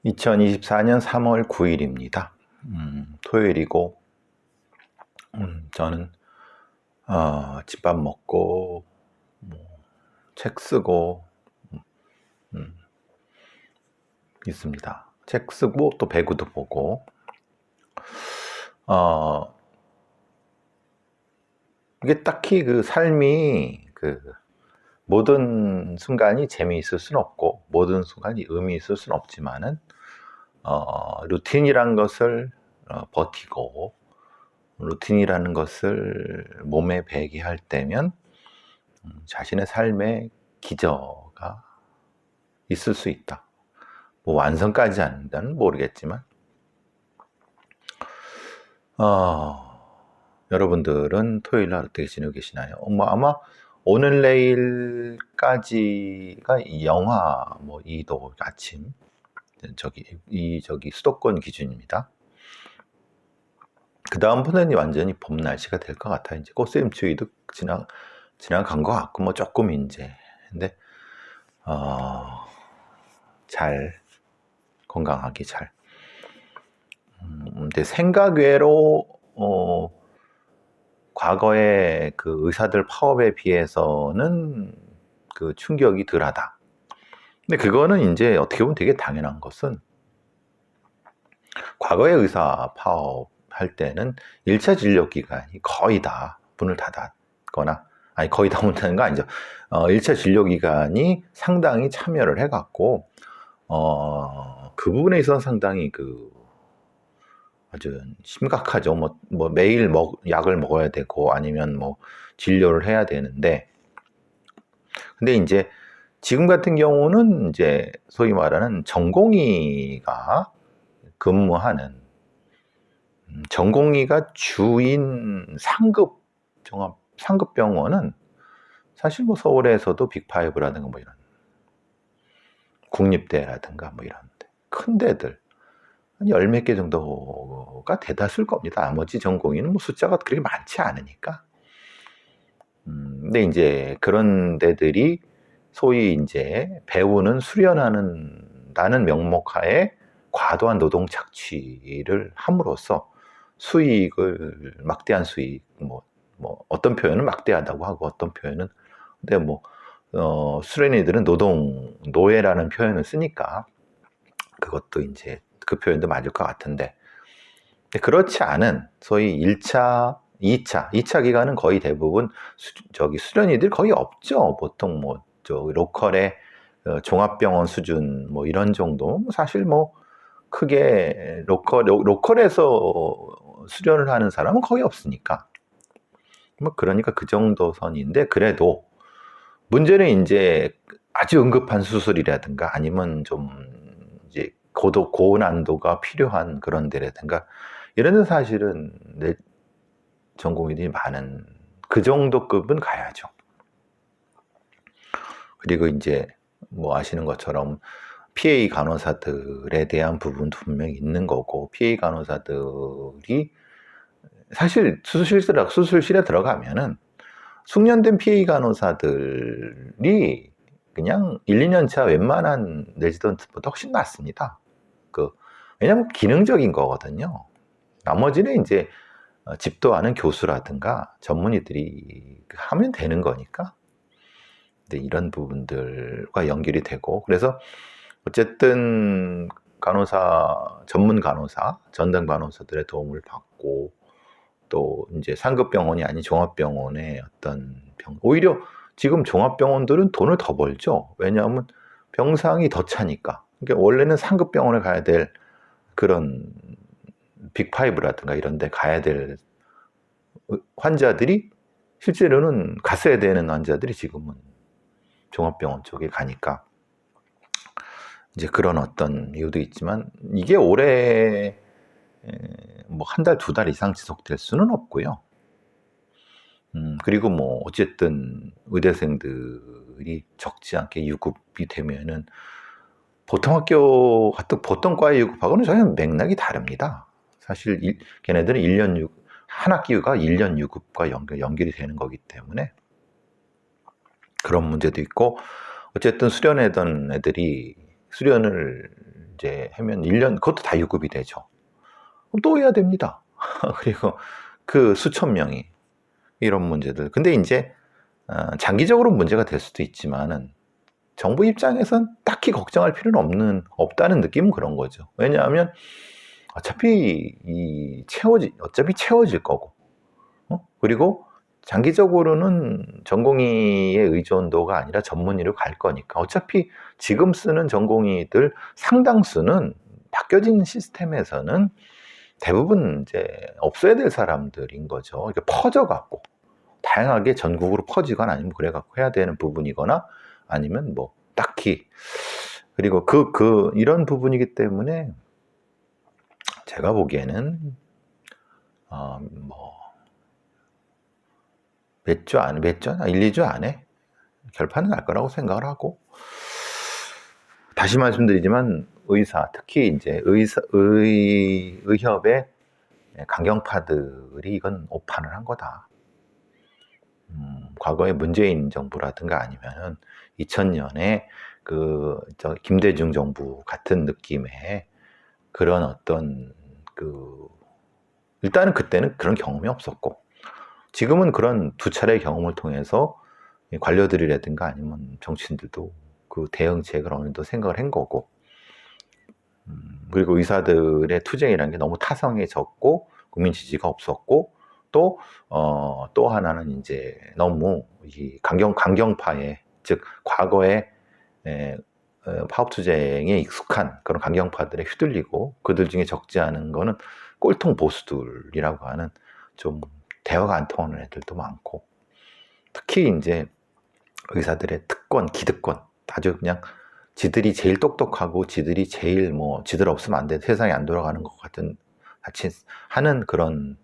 2024년 3월 9일입니다. 토요일이고, 저는 집밥 먹고 책 쓰고 있습니다. 책 쓰고 또 배구도 보고. 이게 딱히 그 삶이 모든 순간이 재미있을 수는 없고 모든 순간이 의미 있을 수는 없지만은 루틴이란 것을 버티고 루틴이라는 것을 몸에 배게 할 때면 자신의 삶에 기저가 있을 수 있다. 뭐 완성까지 한다는 모르겠지만 여러분들은 토요일 날 어떻게 지내고 계시나요? 아마 오늘 내일까지가 영하 2도 아침 저기 수도권 기준입니다. 그 다음부터는 완전히 봄 날씨가 될 것 같아요. 이제 꽃샘추위도 지나간 것 같고 조금 이제 근데 잘 건강하게 잘. 근데 생각 외로 과거의 그 의사들 파업에 비해서는 그 충격이 덜하다. 근데 그거는 이제 어떻게 보면 되게 당연한 것은 과거의 의사 파업 할 때는 1차 진료 기간이 거의 다 문을 닫았거나 아니 거의 다 문을 닫는 거 아니죠. 1차 진료 기간이 상당히 참여를 해갖고 그 부분에 있어서 상당히 아주 심각하죠. 매일 약을 먹어야 되고 아니면 진료를 해야 되는데 근데 이제 지금 같은 경우는 이제 소위 말하는 전공의가 근무하는 전공의가 주인 상급병원은 사실 서울에서도 빅5라든가 이런 국립대라든가 이런 큰 데들 한 열 몇 개 정도가 대다수일 겁니다. 나머지 전공의는 숫자가 그렇게 많지 않으니까. 근데 이제 그런 데들이 소위 이제 배우는 수련하는다는 명목하에 과도한 노동 착취를 함으로써 수익을 막대한 수익 어떤 표현은 막대하다고 하고 어떤 표현은 근데 수련이들은 노예라는 표현을 쓰니까 그것도 이제 그 표현도 맞을 것 같은데 그렇지 않은 소위 1차, 2차 기간은 거의 대부분 수련이들 거의 없죠. 보통 로컬의 종합병원 수준 이런 정도 사실 크게 로컬에서 수련을 하는 사람은 거의 없으니까 그러니까 그 정도 선인데 그래도 문제는 이제 아주 응급한 수술이라든가 아니면 좀 이제 고난도가 필요한 그런 데라든가 이런 데 사실은 전공의들이 많은 그 정도 급은 가야죠. 그리고 이제 아시는 것처럼 PA 간호사들에 대한 부분도 분명히 있는 거고 PA 간호사들이 사실 수술실에 들어가면은 숙련된 PA 간호사들이 그냥 1, 2년 차 웬만한 레지던트보다 훨씬 낫습니다. 왜냐면 기능적인 거거든요. 나머지는 이제 집도하는 교수라든가 전문의들이 하면 되는 거니까. 근데 이런 부분들과 연결이 되고 그래서 어쨌든 전문 간호사, 전담 간호사들의 도움을 받고 또 이제 상급병원이 아닌 종합병원의 오히려 지금 종합병원들은 돈을 더 벌죠. 왜냐하면 병상이 더 차니까. 그러니까 원래는 상급병원에 가야 될 그런 빅5라든가 이런 데 가야 될 환자들이 실제로는 갔어야 되는 환자들이 지금은 종합병원 쪽에 가니까 이제 그런 어떤 이유도 있지만 이게 올해 한 달, 두 달 이상 지속될 수는 없고요. 그리고 어쨌든 의대생들이 적지 않게 유급이 되면은 보통 과의 유급하고는 전혀 맥락이 다릅니다. 사실 걔네들은 한 학기가 1년 유급과 연결이 되는 거기 때문에 그런 문제도 있고 어쨌든 수련하던 애들이 수련을 이제 하면 1년, 그것도 다 유급이 되죠. 그럼 또 해야 됩니다. 그리고 그 수천 명이 이런 문제들. 근데 이제 장기적으로 문제가 될 수도 있지만은 정부 입장에선 딱히 걱정할 필요는 없다는 느낌은 그런 거죠. 왜냐하면 어차피 채워질 거고, 그리고 장기적으로는 전공의의 의존도가 아니라 전문의로 갈 거니까 어차피 지금 쓰는 전공의들 상당수는 바뀌어진 시스템에서는 대부분 이제 없어야 될 사람들인 거죠. 이게 퍼져갖고 다양하게 전국으로 퍼지거나 아니면 그래갖고 해야 되는 부분이거나 아니면 뭐 딱히 그리고 이런 부분이기 때문에 제가 보기에는 몇 주 안에 1, 2주 안에 결판은 날 거라고 생각을 하고 다시 말씀드리지만 특히 이제 의협의 강경파들이 이건 오판을 한 거다. 과거에 문재인 정부라든가 아니면은 2000년에 김대중 정부 같은 느낌의 그런 어떤 일단은 그때는 그런 경험이 없었고 지금은 그런 두 차례의 경험을 통해서 관료들이라든가 아니면 정치인들도 그 대응책을 어느 정도 생각을 한 거고 그리고 의사들의 투쟁이라는 게 너무 타성해졌고 국민 지지가 없었고 또 하나는 이제 너무 이 강경파의 즉 과거에 파업 투쟁에 익숙한 그런 강경파들에 휘둘리고 그들 중에 적지 않은 거는 꼴통 보수들이라고 하는 좀 대화가 안 통하는 애들도 많고 특히 이제 의사들의 특권, 기득권 아주 그냥 지들이 제일 똑똑하고 지들이 제일 지들 없으면 안 돼 세상이 안 돌아가는 것 같은 같이 하는 그런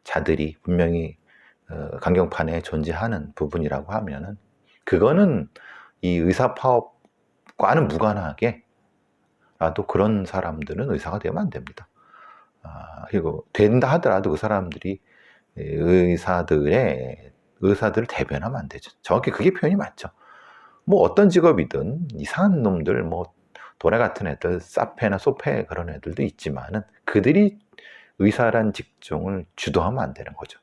자들이 분명히 강경파 내에 존재하는 부분이라고 하면은 그거는 이 의사 파업과는 무관하게 라도 그런 사람들은 의사가 되면 안 됩니다. 그리고 된다 하더라도 그 사람들이 의사들을 대변하면 안 되죠. 정확히 그게 표현이 맞죠. 어떤 직업이든 이상한 놈들, 도래 같은 애들, 사페나 소페 그런 애들도 있지만은 그들이 의사란 직종을 주도하면 안 되는 거죠.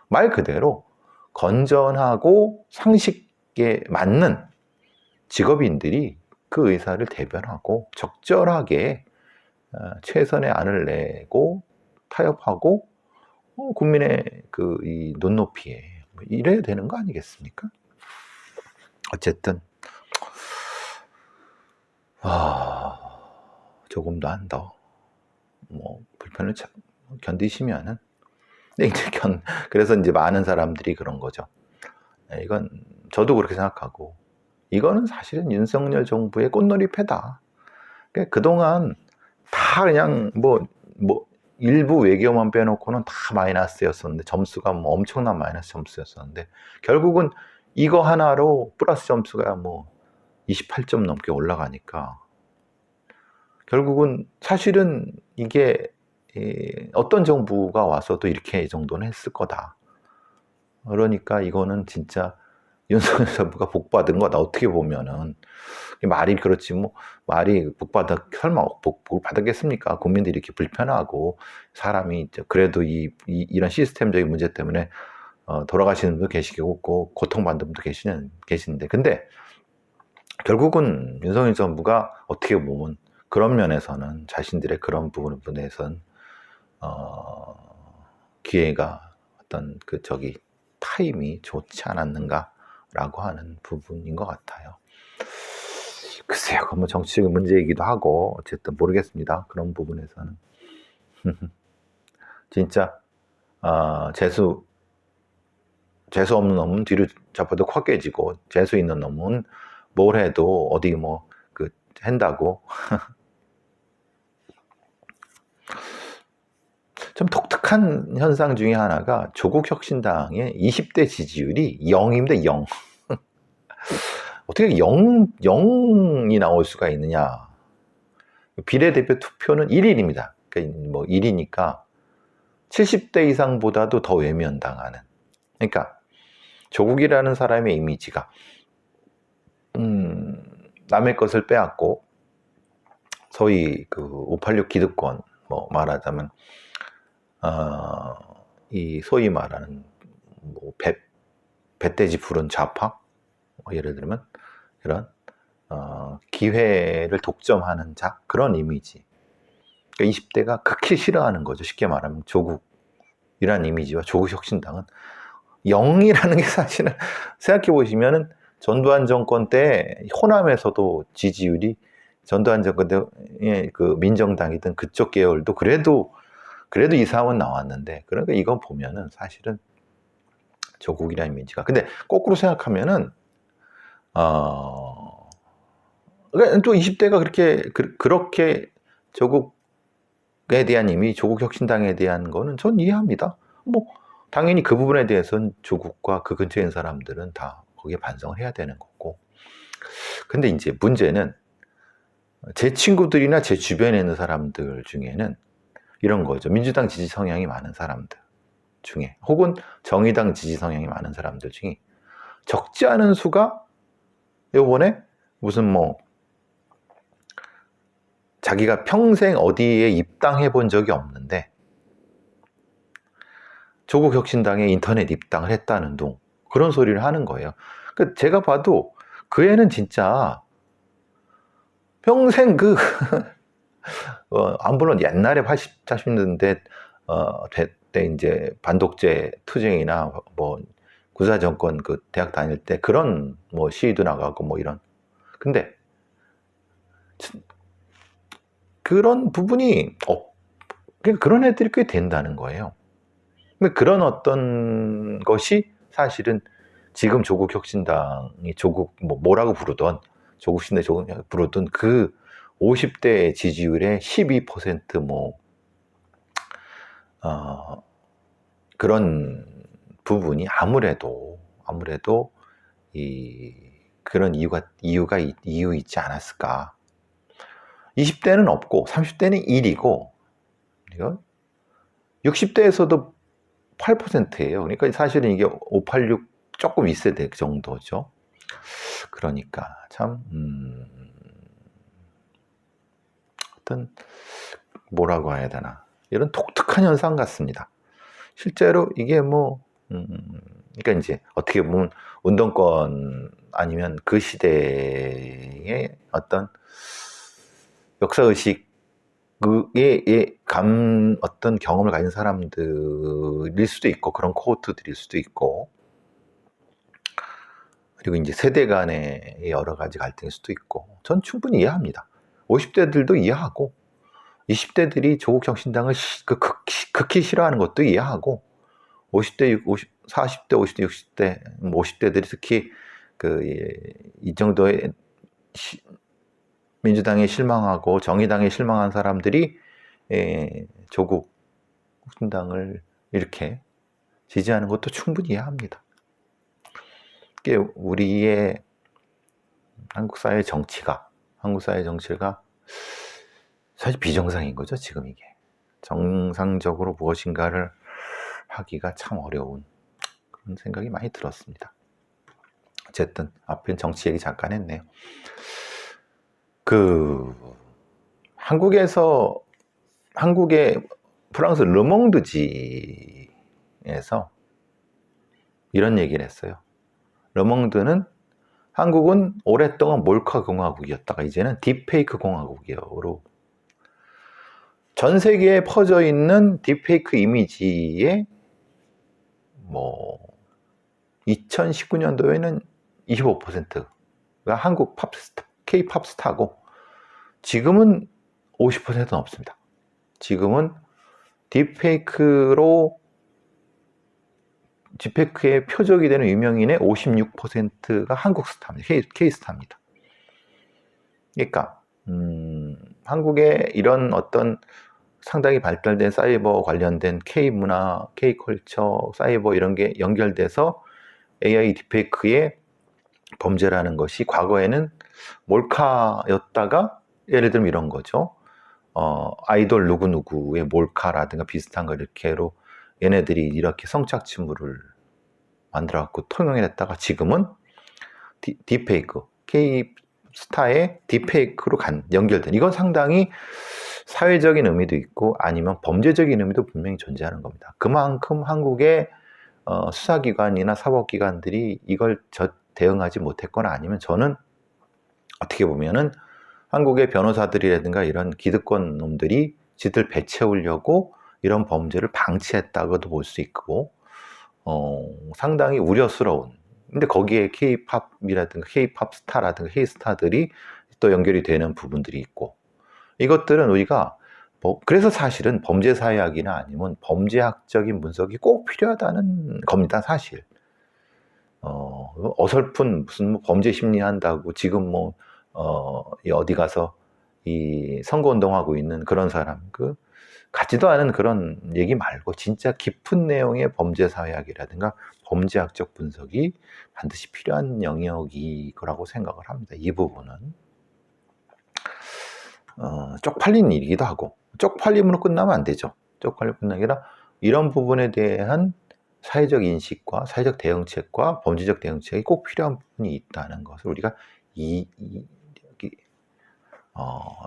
말 그대로 건전하고 상식에 맞는 직업인들이 그 의사를 대변하고 적절하게 최선의 안을 내고 타협하고 국민의 이 눈높이에 이래야 되는 거 아니겠습니까? 어쨌든 조금도 더 불편을 견디시면은 그래서 이제 많은 사람들이 그런 거죠. 이건 저도 그렇게 생각하고 이거는 사실은 윤석열 정부의 꽃놀이패다. 그동안 다 그냥 일부 외교만 빼놓고는 다 마이너스였었는데 점수가 엄청난 마이너스 점수였었는데 결국은 이거 하나로 플러스 점수가 28점 넘게 올라가니까 결국은 사실은 이게 어떤 정부가 와서도 이렇게 정도는 했을 거다. 그러니까 이거는 진짜 윤석열 정부가 복받은 거다. 어떻게 보면은 말이 그렇지 말이 설마 복을 받았겠습니까? 국민들이 이렇게 불편하고 사람이 그래도 이런 시스템적인 문제 때문에 돌아가시는 분도 계시고 고통받는 분도 계시는데 근데 결국은 윤석열 정부가 어떻게 보면 그런 면에서는 자신들의 그런 부분에선 기회가 어떤 타임이 좋지 않았는가라고 하는 부분인 것 같아요. 글쎄요, 그건 정치적인 문제이기도 하고 어쨌든 모르겠습니다. 그런 부분에서는 진짜 재수 없는 놈은 뒤로 잡아도 콱 깨지고 재수 있는 놈은 뭘 해도 어디 한다고 좀 독특한 현상 중에 하나가 조국 혁신당의 20대 지지율이 0입니다. 0. 어떻게 0이 나올 수가 있느냐. 비례대표 투표는 1일입니다. 그러니까 1이니까 70대 이상보다도 더 외면당하는. 그러니까 조국이라는 사람의 이미지가 남의 것을 빼앗고 소위 그 586 기득권, 뭐 말하자면 이 소위 말하는 뭐 배돼지 푸른 좌파, 예를 들면 이런 기회를 독점하는 자, 그런 이미지. 그러니까 20대가 극히 싫어하는 거죠. 쉽게 말하면 조국이라는 이미지와 조국혁신당은 0이라는 게 사실은 생각해 보시면은 전두환 정권 때 호남에서도 지지율이 전두환 정권 때 그 민정당이든 그쪽 계열도 그래도 2, 3은 나왔는데, 그러니까 이거 보면은 사실은 조국이라는 이미지가, 근데 거꾸로 생각하면은 그러니까 또 20대가 그렇게 조국에 대한 이미지, 조국혁신당에 대한 거는 전 이해합니다. 뭐 당연히 그 부분에 대해서는 조국과 그 근처에 있는 사람들은 다 거기에 반성을 해야 되는 거고. 근데 이제 문제는 제 친구들이나 제 주변에 있는 사람들 중에는 이런 거죠. 민주당 지지 성향이 많은 사람들 중에, 혹은 정의당 지지 성향이 많은 사람들 중에 적지 않은 수가 요번에 무슨 뭐 자기가 평생 어디에 입당해 본 적이 없는데 조국혁신당에 인터넷 입당을 했다는 둥, 그런 소리를 하는 거예요. 그러니까 제가 봐도 그 애는 진짜 평생 물론 옛날에 80, 80년대 때 이제 반독재 투쟁이나 뭐 구사정권 그 대학 다닐 때 그런 뭐 시위도 나가고 뭐 이런, 근데 그런 부분이 그러니까 그런 애들이 꽤 된다는 거예요. 근데 그런 어떤 것이 사실은 지금 조국혁신당이 뭐라고 부르던 조국신당 부르던 그 50대 지지율의 12% 그런 부분이 아무래도 그런 이유 있지 않았을까. 20대는 없고 30대는 1이고 60대에서도 8%예요. 그러니까 사실은 이게 586 조금 윗세대 정도죠. 그러니까 참 어떤 뭐라고 해야 되나, 이런 독특한 현상 같습니다. 실제로 이게 그러니까 이제 어떻게 보면 운동권 아니면 그 시대의 어떤 역사의식 어떤 경험을 가진 사람들일 수도 있고, 그런 코호트들일 수도 있고, 그리고 이제 세대 간의 여러 가지 갈등일 수도 있고, 전 충분히 이해합니다. 50대들도 이해하고, 20대들이 조국혁신당을 극히 싫어하는 것도 이해하고, 40대, 50대, 60대, 50대들이 특히 이 정도의 민주당에 실망하고 정의당에 실망한 사람들이 조국혁신당을 이렇게 지지하는 것도 충분히 이해합니다. 이게 우리의 한국 사회 정치가 사실 비정상인 거죠, 지금 이게. 정상적으로 무엇인가를 하기가 참 어려운 그런 생각이 많이 들었습니다. 어쨌든 앞엔 정치 얘기 잠깐 했네요. 한국의 프랑스 르몽드지에서 이런 얘기를 했어요. 르몽드는 한국은 오랫동안 몰카 공화국이었다가 이제는 딥페이크 공화국으로, 전 세계에 퍼져 있는 딥페이크 이미지의 2019년도에는 25%가 한국 K-팝 스타고, 지금은 50%는 없습니다. 지금은 딥페이크의 표적이 되는 유명인의 56%가 한국 스타입니다. K-스타입니다. 그러니까 한국의 이런 어떤 상당히 발달된 사이버 관련된 K-문화, K-컬처, 사이버 이런 게 연결돼서 AI 딥페이크의 범죄라는 것이 과거에는 몰카였다가, 예를 들면 이런 거죠. 아이돌 누구누구의 몰카라든가 비슷한 거 이렇게로 얘네들이 이렇게 성착취물을 만들어갖고 통용을 했다가, 지금은 딥페이크, 스타의 딥페이크로 연결된, 이건 상당히 사회적인 의미도 있고 아니면 범죄적인 의미도 분명히 존재하는 겁니다. 그만큼 한국의 수사기관이나 사법기관들이 이걸 대응하지 못했거나, 아니면 저는 어떻게 보면은 한국의 변호사들이라든가 이런 기득권 놈들이 지들 배 채우려고 이런 범죄를 방치했다고도 볼 수 있고, 상당히 우려스러운. 근데 거기에 K-팝이라든가 K-팝 스타라든가 K-스타들이 또 연결이 되는 부분들이 있고, 이것들은 우리가 그래서 사실은 범죄사회학이나 아니면 범죄학적인 분석이 꼭 필요하다는 겁니다, 사실. 어설픈 무슨 뭐 범죄 심리 한다고 지금 어디 가서 이 선거운동하고 있는 그런 사람, 같지도 않은 그런 얘기 말고 진짜 깊은 내용의 범죄사회학이라든가 범죄학적 분석이 반드시 필요한 영역이라고 생각을 합니다. 이 부분은 쪽팔린 일이기도 하고, 쪽팔림으로 끝나면 안 되죠. 쪽팔림으로 끝나는 게 아니라 이런 부분에 대한 사회적 인식과 사회적 대응책과 범죄적 대응책이 꼭 필요한 부분이 있다는 것을 우리가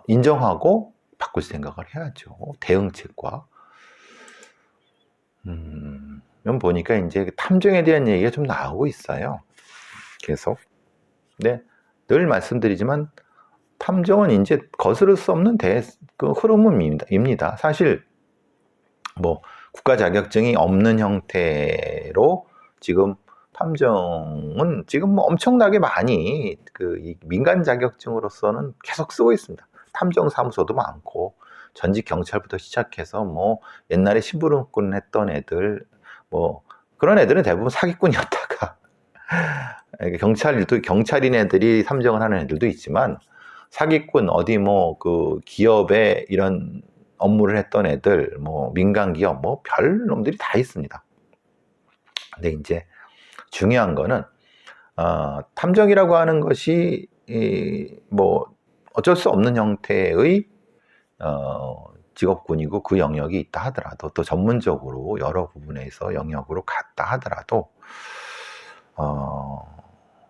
인정하고 바꿀 생각을 해야죠. 대응책과. 이건 보니까 이제 탐정에 대한 얘기가 좀 나오고 있어요. 계속. 네, 늘 말씀드리지만 탐정은 이제 거스를 수 없는 흐름입니다. 사실 국가 자격증이 없는 형태로 지금 탐정은 지금 엄청나게 많이 이 민간 자격증으로서는 계속 쓰고 있습니다. 탐정 사무소도 많고, 전직 경찰부터 시작해서 옛날에 심부름꾼 했던 애들, 그런 애들은 대부분 사기꾼이었다가 경찰인 애들이 탐정을 하는 애들도 있지만, 사기꾼, 어디 기업에 이런 업무를 했던 애들, 민간 기업, 별 놈들이 다 있습니다. 근데 이제 중요한 거는, 탐정이라고 하는 것이, 어쩔 수 없는 형태의, 직업군이고 그 영역이 있다 하더라도, 또 전문적으로 여러 부분에서 영역으로 갔다 하더라도,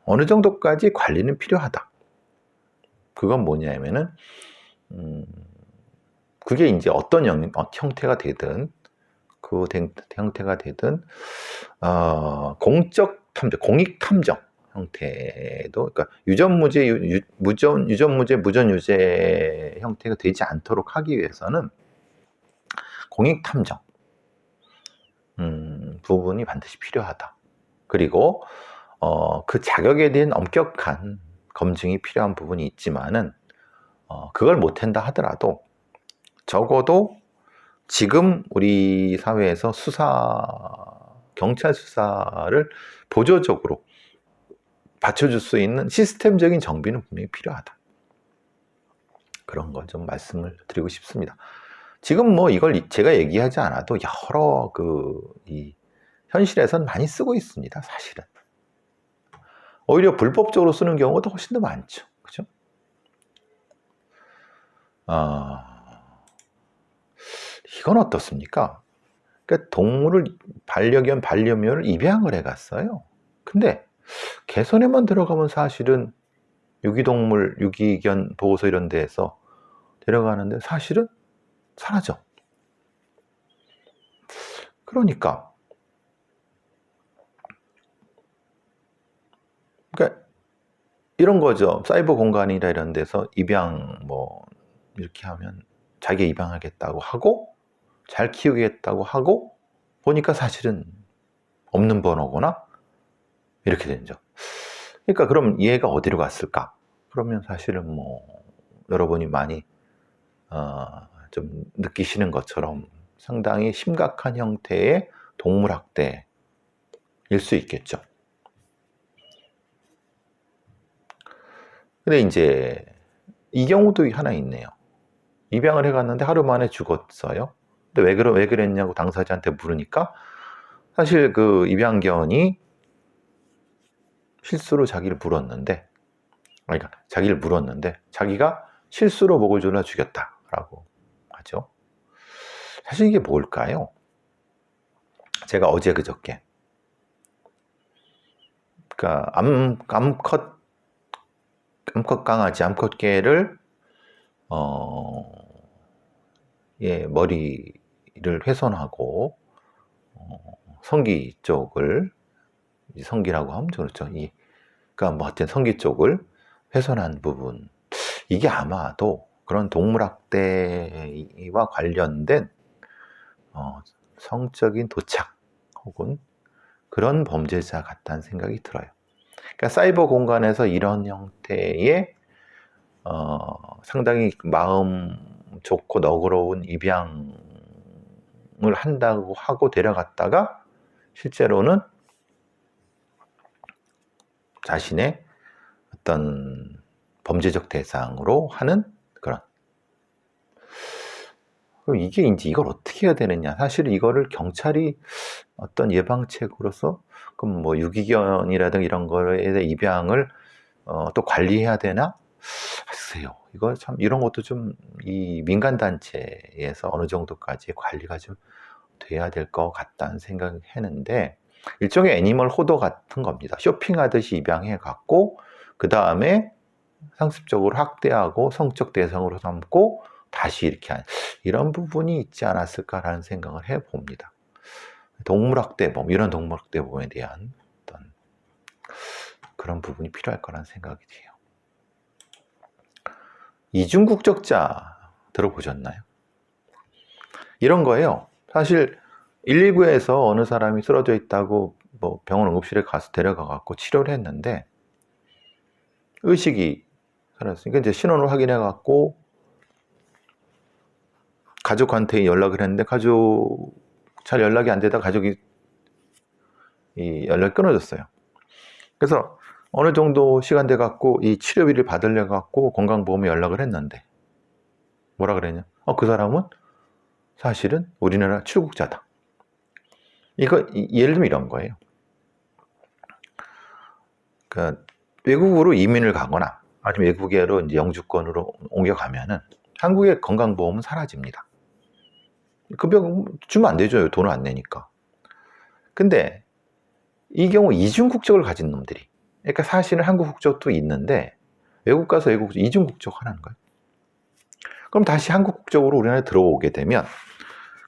어느 정도까지 관리는 필요하다. 그건 뭐냐면은, 그게 이제 어떤 형태가 되든, 형태가 되든, 공적 탐정, 공익 탐정 형태도, 그러니까 유전무죄, 무전유죄 형태가 되지 않도록 하기 위해서는 공익 탐정 부분이 반드시 필요하다. 그리고 그 자격에 대한 엄격한 검증이 필요한 부분이 있지만은, 그걸 못한다 하더라도 적어도 지금 우리 사회에서 경찰 수사를 보조적으로 받쳐줄 수 있는 시스템적인 정비는 분명히 필요하다. 그런 걸 좀 말씀을 드리고 싶습니다. 지금 이걸 제가 얘기하지 않아도 여러 이 현실에선 많이 쓰고 있습니다, 사실은. 오히려 불법적으로 쓰는 경우가 훨씬 더 많죠. 그죠? 이건 어떻습니까? 그러니까 동물을, 반려견, 반려묘를 입양을 해갔어요. 근데 개선에만 들어가면 사실은 유기동물, 유기견 보호소 이런 데에서 데려가는데 사실은 사라져. 그러니까 이런 거죠. 사이버 공간이라 이런 데서 입양 이렇게 하면 자기 입양하겠다고 하고 잘 키우겠다고 하고 보니까 사실은 없는 번호거나 이렇게 되죠. 그러니까 그럼 얘가 어디로 갔을까? 그러면 사실은 여러분이 많이 좀 느끼시는 것처럼 상당히 심각한 형태의 동물학대일 수 있겠죠. 근데 이제 이 경우도 하나 있네요. 입양을 해갔는데 하루 만에 죽었어요. 근데 왜 그랬냐고 당사자한테 물으니까 사실 그 입양견이 실수로 자기를 물었는데, 그러니까 자기를 물었는데 자기가 실수로 목을 졸라 죽였다라고 하죠. 사실 이게 뭘까요? 제가 어제 그저께 그러니까 암컷 암컷 강아지, 암컷 개를 예, 머리를 훼손하고 성기 쪽을, 성기라고 하면 그렇죠. 그러니까 뭐 하여튼 성기 쪽을 훼손한 부분, 이게 아마도 그런 동물학대와 관련된 성적인 도착 혹은 그런 범죄자 같다는 생각이 들어요. 그러니까 사이버 공간에서 이런 형태의 상당히 마음 좋고 너그러운 입양을 한다고 하고 데려갔다가 실제로는 자신의 어떤 범죄적 대상으로 하는 그런. 그럼 이게 이제 이걸 어떻게 해야 되느냐. 사실 이거를 경찰이 어떤 예방책으로서 그럼 뭐 유기견이라든가 이런 거에 대해 입양을 또 관리해야 되나? 글쎄요. 이거 참 이런 것도 좀 이 민간 단체에서 어느 정도까지 관리가 좀 돼야 될 것 같다는 생각을 했는데, 일종의 애니멀 호더 같은 겁니다. 쇼핑하듯이 입양해 갖고 그 다음에 상습적으로 학대하고 성적 대상으로 삼고 다시 이렇게 하는 이런 부분이 있지 않았을까라는 생각을 해봅니다. 동물학대범, 이런 동물학대범에 대한 어떤 그런 부분이 필요할 거라는 생각이 돼요. 이중국적자 들어보셨나요? 이런 거예요. 사실 119에서 어느 사람이 쓰러져 있다고 뭐 병원 응급실에 가서 데려가 갖고 치료를 했는데 의식이 살았으니까 이제 신원을 확인해 갖고 가족한테 연락을 했는데 가족 잘 연락이 안 되다 가족이 이 연락이 끊어졌어요. 그래서 어느 정도 시간 돼 갖고 이 치료비를 받으려 갖고 건강보험에 연락을 했는데 뭐라 그랬냐? 그 사람은 사실은 우리나라 출국자다. 이거 예를 들면 이런 거예요. 그러니까 외국으로 이민을 가거나 아니면 외국으로 이제 영주권으로 옮겨가면은 한국의 건강보험은 사라집니다. 그 병 주면 안 되죠. 돈을 안 내니까. 근데 이 경우 이중 국적을 가진 놈들이, 그러니까 사실은 한국 국적도 있는데 외국 가서 외국 이중 국적 하는 거예요. 그럼 다시 한국 국적으로 우리나라에 들어오게 되면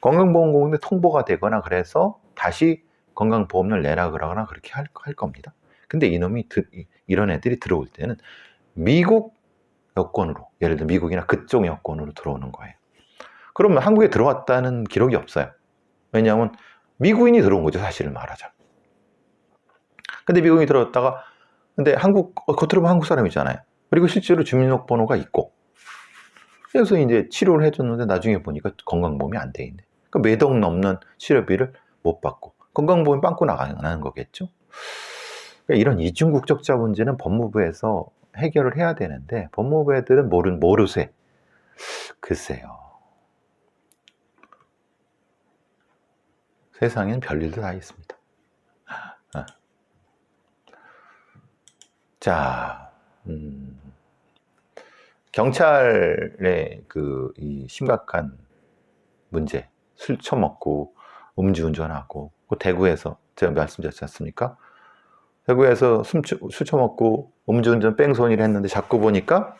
건강보험공단에 통보가 되거나 그래서 다시 건강보험료를 내라 그러거나 그렇게 할 겁니다. 근데 이놈이 이런 애들이 들어올 때는 미국 여권으로, 예를 들어 미국이나 그쪽 여권으로 들어오는 거예요. 그러면 한국에 들어왔다는 기록이 없어요. 왜냐하면 미국인이 들어온 거죠, 사실을 말하자면. 근데 미국인이 들어왔다가, 근데 겉으로 보면 한국 사람이잖아요. 그리고 실제로 주민등록번호가 있고, 그래서 이제 치료를 해줬는데 나중에 보니까 건강보험이 안 돼 있네. 그러니까 몇 억 넘는 치료비를 못 받고 건강보험이 빵꾸 나가는 거겠죠. 그러니까 이런 이중국적자 문제는 법무부에서 해결을 해야 되는데 법무부 애들은 모르쇠. 글쎄요. 세상엔 별일도 다 있습니다. 자, 경찰의 이 심각한 문제, 술 처먹고 음주운전하고, 대구에서 제가 말씀드렸지 않습니까? 대구에서 술 처먹고 음주운전 뺑소니를 했는데 자꾸 보니까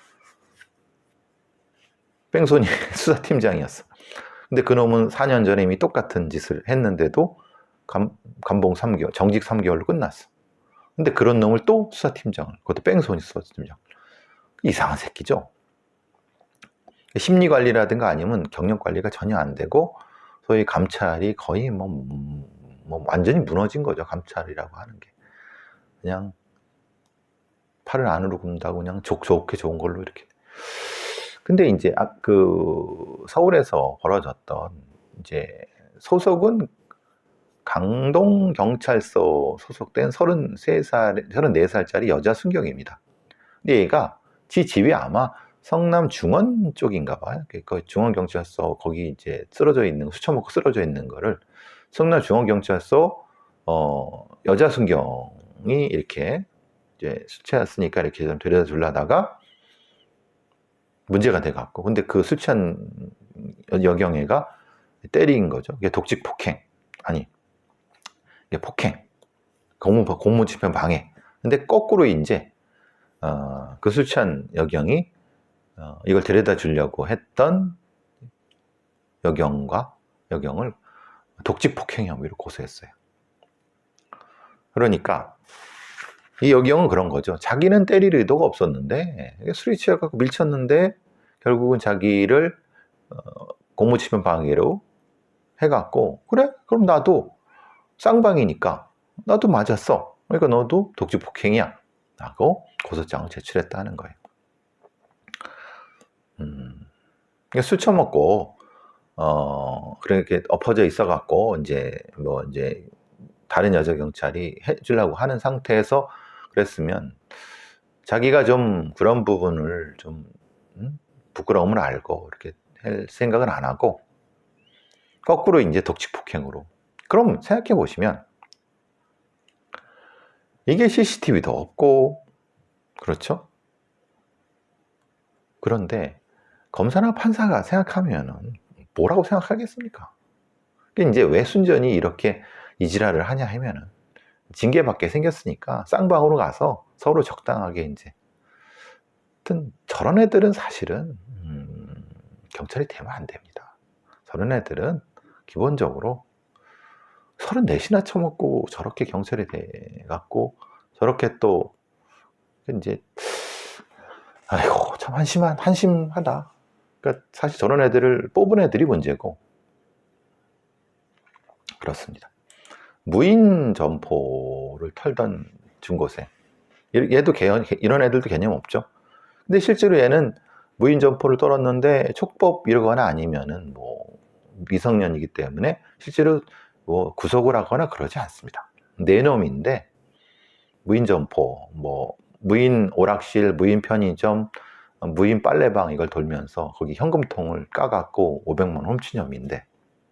뺑소니 수사팀장이었어. 근데 그놈은 4년 전에 이미 똑같은 짓을 했는데도 감봉 3개월, 정직 3개월로 끝났어. 근데 그런 놈을 또 수사팀장을, 그것도 뺑소니 수사팀장. 이상한 새끼죠. 심리관리라든가 아니면 경력관리가 전혀 안 되고 소위 감찰이 거의 뭐 완전히 무너진 거죠. 감찰이라고 하는 게 그냥 팔을 안으로 굽는다고 그냥 좋게 좋은 걸로 이렇게. 근데 이제 서울에서 벌어졌던 이제 소속은 강동경찰서 소속된 34살짜리 여자 순경입니다. 근데 얘가 지 집이 아마 성남 중원 쪽인가 봐요. 그 중원경찰서 거기 이제 수쳐먹고 쓰러져 있는 거를 성남 중원경찰서 여자 순경이 이렇게 이제 술 취했으니까 이렇게 좀 데려다 주려다가 문제가 돼갖고, 근데 그 술 취한 여경애가 때린 거죠. 이게 독직 폭행, 아니 이게 폭행, 공무집행 방해. 근데 거꾸로 이제 그 술 취한 여경이 이걸 데려다 주려고 했던 여경을 독직 폭행 혐의로 고소했어요. 그러니까 이 여경은 그런 거죠. 자기는 때릴 의도가 없었는데 술이 취해갖고 밀쳤는데 결국은 자기를 공무집행 방해로 해갖고 그래? 그럼 나도 쌍방이니까 나도 맞았어. 그러니까 너도 독직 폭행이야 라고 고소장을 제출했다는 거예요. 그러니까 술 처먹고 그렇게 엎어져 있어갖고 이제 다른 여자 경찰이 해주려고 하는 상태에서 그랬으면 자기가 좀 그런 부분을 좀 부끄러움을 알고 이렇게 할 생각은 안 하고 거꾸로 이제 독직 폭행으로. 그럼 생각해 보시면 이게 CCTV도 없고 그렇죠? 그런데 검사나 판사가 생각하면은 뭐라고 생각하겠습니까? 이제 왜 순전히 이렇게 이지랄을 하냐 하면은 징계받게 생겼으니까 쌍방으로 가서 서로 적당하게 이제. 하여튼 저런 애들은 사실은 경찰이 되면 안 됩니다. 저런 애들은 기본적으로 34시나 처먹고 저렇게 경찰이 돼갖고 저렇게 또 이제 아이고 참 한심하다. 그러니까 사실 저런 애들을 뽑은 애들이 문제고. 그렇습니다. 무인 점포를 털던 중고생. 얘도 이런 애들도 개념 없죠. 근데 실제로 얘는 무인 점포를 떨었는데 촉법 이러거나 아니면은 미성년이기 때문에 실제로 구속을 하거나 그러지 않습니다. 내 놈인데 무인 점포, 무인 오락실, 무인 편의점, 무인 빨래방 이걸 돌면서 거기 현금통을 까갖고 500만 원 훔친 혐의인데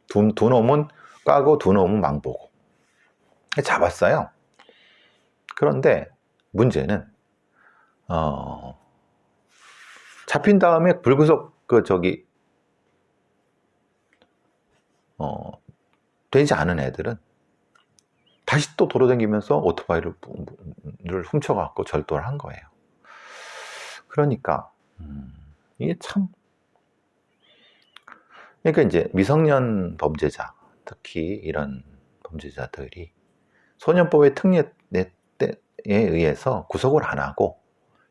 두 놈은 까고 두 놈은 망보고 잡았어요. 그런데 문제는 잡힌 다음에 불구속 되지 않은 애들은 다시 또 돌아다니면서 오토바이를 훔쳐갖고 절도를 한 거예요. 그러니까 이게 참. 그러니까 이제 미성년 범죄자, 특히 이런 범죄자들이 소년법의 특례에 의해서 구속을 안 하고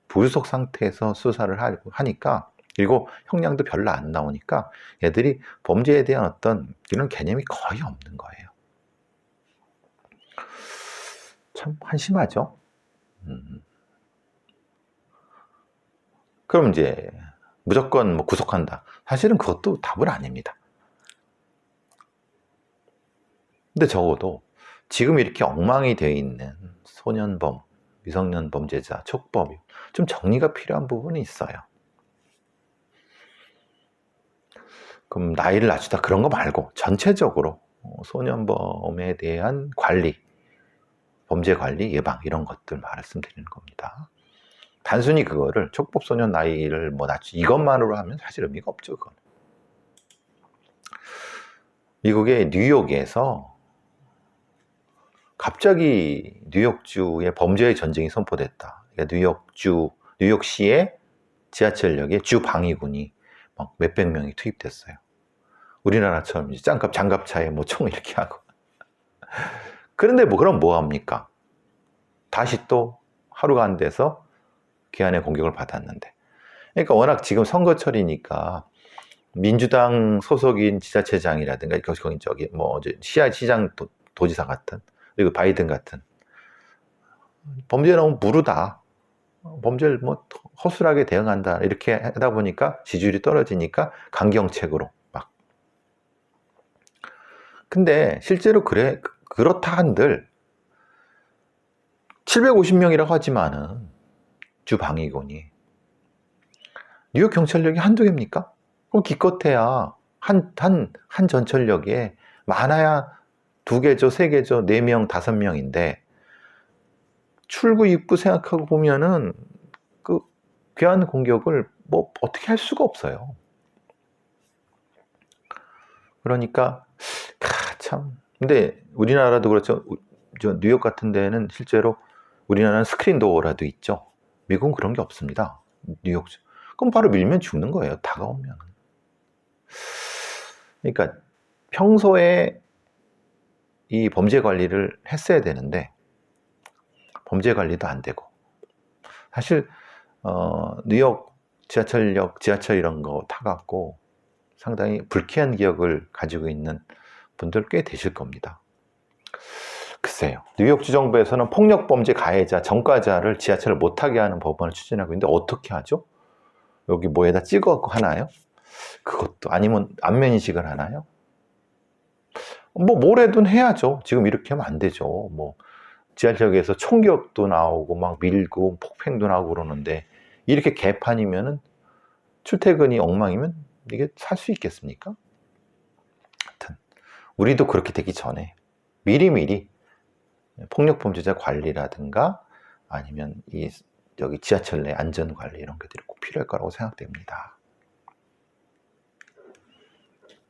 불구속 상태에서 수사를 하니까, 그리고 형량도 별로 안 나오니까 애들이 범죄에 대한 어떤 이런 개념이 거의 없는 거예요. 참 한심하죠. 그럼 이제 무조건 구속한다. 사실은 그것도 답은 아닙니다. 근데 적어도 지금 이렇게 엉망이 되어 있는 소년범, 미성년 범죄자, 촉법이 좀 정리가 필요한 부분이 있어요. 그럼 나이를 낮추다 그런 거 말고 전체적으로 소년범에 대한 관리, 범죄 관리, 예방 이런 것들 말씀드리는 겁니다. 단순히 그거를 촉법 소년 나이를 이것만으로 하면 사실 의미가 없죠. 그건. 미국의 뉴욕에서 갑자기 뉴욕주에 범죄의 전쟁이 선포됐다. 그러니까 뉴욕시의 지하철역에 주 방위군이 막 몇백 명이 투입됐어요. 우리나라처럼 장갑차에 총 이렇게 하고. 그런데 그럼 뭐 합니까? 다시 또 하루가 안 돼서 귀환의 공격을 받았는데. 그러니까 워낙 지금 선거철이니까 민주당 소속인 지자체장이라든가 시장 도지사 같은, 그리고 바이든 같은 범죄에 너무 무르다, 범죄를 허술하게 대응한다 이렇게 하다 보니까 지지율이 떨어지니까 강경책으로 막. 근데 실제로 그렇다 한들 750명이라고 하지만은 주 방위군이 뉴욕 경찰력이 한두 개입니까? 그럼 기껏해야 한 전철역에 많아야 2개죠, 3개죠, 4명, 5명인데 출구 입구 생각하고 보면은 그 귀한 공격을 어떻게 할 수가 없어요. 그러니까 참. 근데 우리나라도 그렇죠. 뉴욕 같은 데는 실제로 우리나라는 스크린 도어라도 있죠. 미국은 그런 게 없습니다. 뉴욕. 그럼 바로 밀면 죽는 거예요. 다가오면. 그러니까 평소에 이 범죄 관리를 했어야 되는데 범죄 관리도 안 되고 사실 뉴욕 지하철역, 지하철 이런 거 타갖고 상당히 불쾌한 기억을 가지고 있는 분들 꽤 되실 겁니다. 글쎄요. 뉴욕주 정부에서는 폭력범죄 가해자, 전과자를 지하철을 못 타게 하는 법안을 추진하고 있는데 어떻게 하죠? 여기 뭐에다 찍어 하나요? 그것도 아니면 안면인식을 하나요? 뭐 뭐래든 해야죠. 지금 이렇게 하면 안 되죠. 뭐 지하철역에서 총격도 나오고 막 밀고 폭행도 나오고 그러는데 이렇게 개판이면은 출퇴근이 엉망이면 이게 살 수 있겠습니까? 하여튼 우리도 그렇게 되기 전에 미리미리 폭력범죄자 관리라든가 아니면 여기 지하철 내 안전관리 이런 것들이 꼭 필요할 거라고 생각됩니다.